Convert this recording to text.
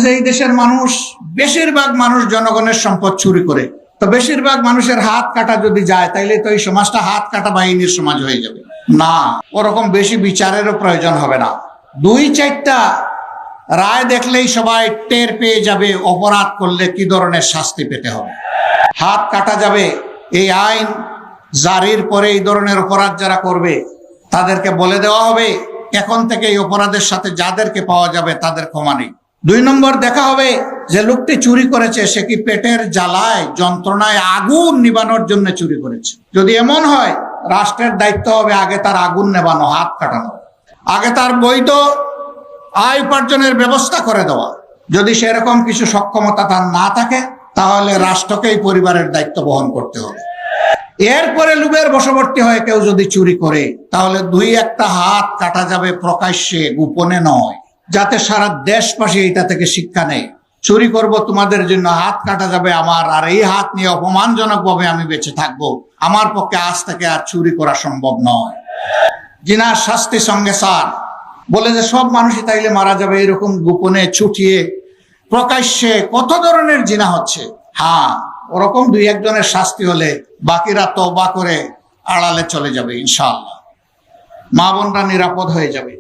যে এই দেশের মানুষ, বেশিরভাগ মানুষ জনগণের সম্পদ চুরি করে, তো বেশিরভাগ মানুষের হাত কাটা যদি যায় তাইলে তো এই সমাজটা হাত কাটা বাহিনীর সমাজ হয়ে যাবে। না, ওরকম বেশি বিচারেরও প্রয়োজন হবে না। 2-4টা রায় দেখলেই সবাই টের পেয়ে যাবে অপরাধ করলে কি ধরনের শাস্তি পেতে হবে। হাত কাটা যাবে, এই আইন জারির পরে এই ধরনের অপরাধ যারা করবে তাদেরকে বলে দেওয়া হবে এখন থেকে এই অপরাধের সাথে যাদেরকে পাওয়া যাবে তাদের ক্ষমা নেই। 2 নম্বর দেখা হবে যে লোকটি চুরি করেছে সে কি পেটের জ্বালায় যন্ত্রণায় আগুন নিবানোর জন্য চুরি করেছে। যদি এমন হয়, রাষ্ট্রের দায়িত্ব হবে আগে তার আগুন নেবানো, হাত কাটানো, আগে তার বৈধ আয় উপার্জনের ব্যবস্থা করে দেওয়া। যদি সেরকম কিছু সক্ষমতা তার না থাকে তাহলে রাষ্ট্রকেই পরিবারের দায়িত্ব বহন করতে হবে। এরপরে লোভের বশবর্তী হয়ে কেউ যদি চুরি করে তাহলে 2-1টা হাত কাটা যাবে প্রকাশ্যে, গোপনে নয়, যাতে সারা দেশবাসী এটা থেকে শিক্ষা নেয়। চুরি করব তোমাদের জন্য, হাত কাটা যাবে আমার, আর এই হাত নিয়ে অপমানজনক ভাবে আমি বেঁচে থাকবো। আমার পক্ষে আজ থেকে আর চুরি করা সম্ভব নয়। জিনার শাস্তি সঙ্গে সার বলে যে সব মানুষই তাইলে মারা যাবে, এরকম গোপনে ছুটিয়ে প্রকাশ্যে কত ধরনের জিনা হচ্ছে। হ্যাঁ, ওরকম 2-1 জনের শাস্তি হলে বাকিরা তওবা করে আড়ালে চলে যাবে ইনশাআল্লাহ, মা বোনরা নিরাপদ হয়ে যাবে।